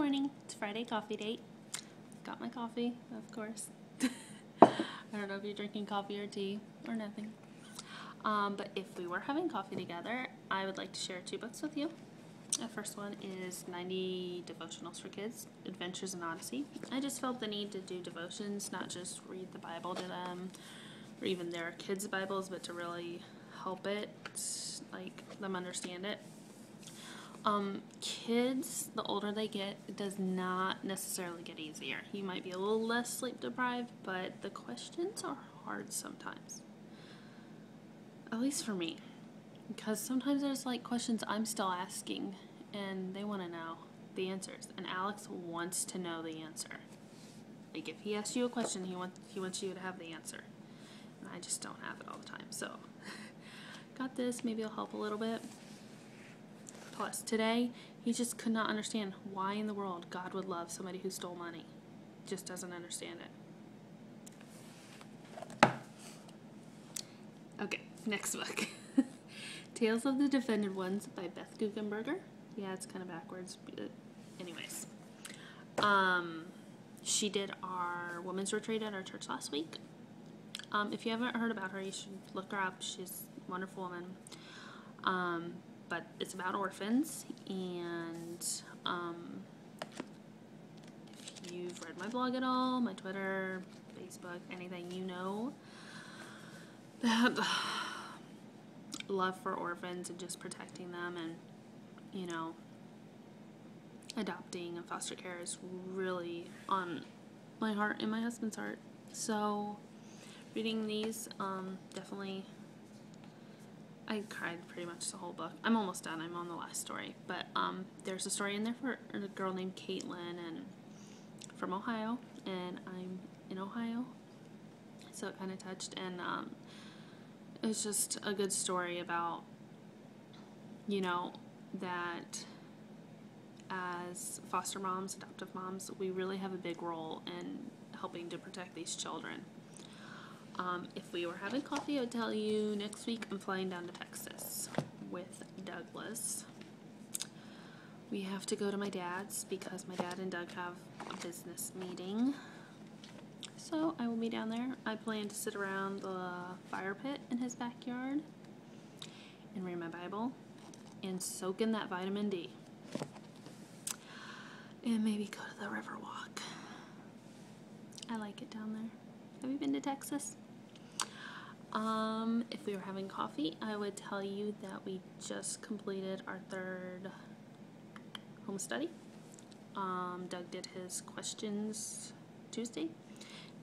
morning. It's Friday coffee date. Got my coffee, of course. I don't know if you're drinking coffee or tea or nothing. But if we were having coffee together, I would like to share 2 books with you. The first one is 90 Devotionals for Kids, Adventures in Odyssey. I just felt the need to do devotions, not just read the Bible to them, or even their kids' Bibles, but to really help it, like them understand it. Kids, the older they get, it does not necessarily get easier. You might be a little less sleep deprived, but the questions are hard sometimes. At least for me. Because sometimes there's like questions I'm still asking and they want to know the answers. And Alex wants to know the answer. Like if he asks you a question, he wants you to have the answer. And I just don't have it all the time. So got this, maybe it'll help a little bit. Plus, today, he just could not understand why in the world God would love somebody who stole money. Just doesn't understand it. Okay, next book. Tales of the Defended Ones by Beth Guggenberger. Yeah, it's kind of backwards, but anyways. She did our women's retreat at our church last week. If you haven't heard about her, you should look her up. She's a wonderful woman. But it's about orphans, and if you've read my blog at all, my Twitter, Facebook, anything, you know that love for orphans and just protecting them and, you know, adopting and foster care is really on my heart and my husband's heart. So reading these, definitely, I cried pretty much the whole book. I'm almost done. I'm on the last story. But there's a story in there for a girl named Caitlin and from Ohio. And I'm in Ohio. So it kind of touched. And it's just a good story about, you know, that as foster moms, adoptive moms, we really have a big role in helping to protect these children. If we were having coffee, I would tell you next week I'm flying down to Texas with Douglas. We have to go to my dad's because my dad and Doug have a business meeting. So I will be down there. I plan to sit around the fire pit in his backyard and read my Bible and soak in that vitamin D. And maybe go to the river walk. I like it down there. Have you been to Texas? If we were having coffee, I would tell you that we just completed our 3rd home study. Doug did his questions Tuesday.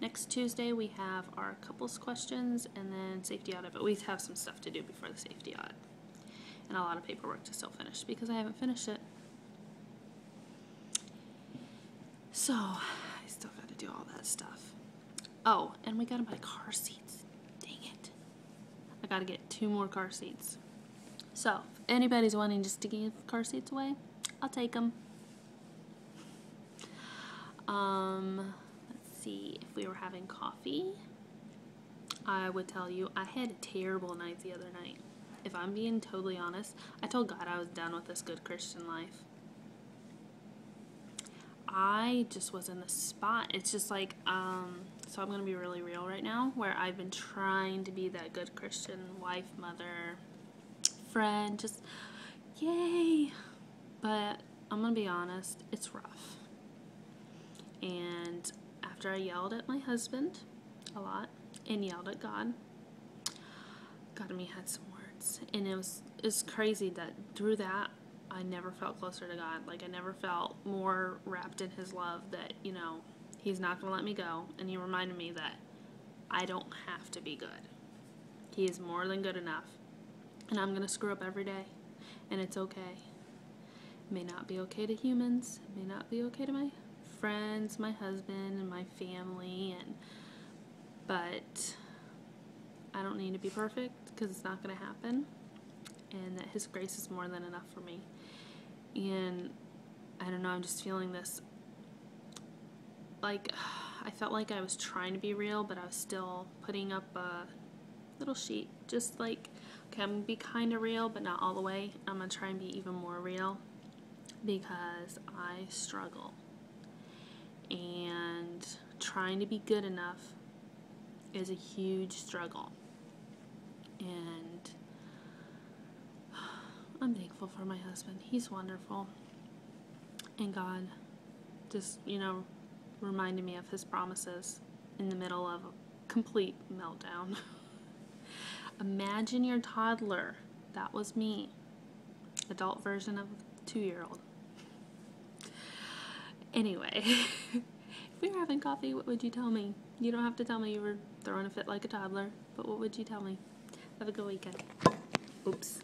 Next Tuesday, we have our couples questions and then safety audit, but we have some stuff to do before the safety audit. And a lot of paperwork to still finish because I haven't finished it. So, I still got to do all that stuff. Oh, and we got to buy car seats. Dang it. I got to get 2 more car seats. So, if anybody's wanting just to give car seats away, I'll take them. Let's see. If we were having coffee, I would tell you I had a terrible night the other night. If I'm being totally honest, I told God I was done with this good Christian life. I just was in the spot. It's just like, so I'm going to be really real right now, where I've been trying to be that good Christian wife, mother, friend, just, yay. But I'm going to be honest, it's rough. And after I yelled at my husband a lot and yelled at God and me had some words. And it's crazy that through that, I never felt closer to God. Like, I never felt more wrapped in his love that, you know, he's not going to let me go. And he reminded me that I don't have to be good. He is more than good enough. And I'm going to screw up every day. And it's okay. It may not be okay to humans. It may not be okay to my friends, my husband, and my family. But I don't need to be perfect because it's not going to happen. And that his grace is more than enough for me. And I don't know, I'm just feeling this, like, I felt like I was trying to be real, but I was still putting up a little sheet, just like, okay, I'm going to be kind of real, but not all the way. I'm going to try and be even more real. because I struggle. And trying to be good enough is a huge struggle. And I'm thankful for my husband. He's wonderful. And God just, reminded me of his promises in the middle of a complete meltdown. Imagine your toddler. That was me. Adult version of a 2-year-old. Anyway, if we were having coffee, what would you tell me? You don't have to tell me you were throwing a fit like a toddler, but what would you tell me? Have a good weekend. Oops.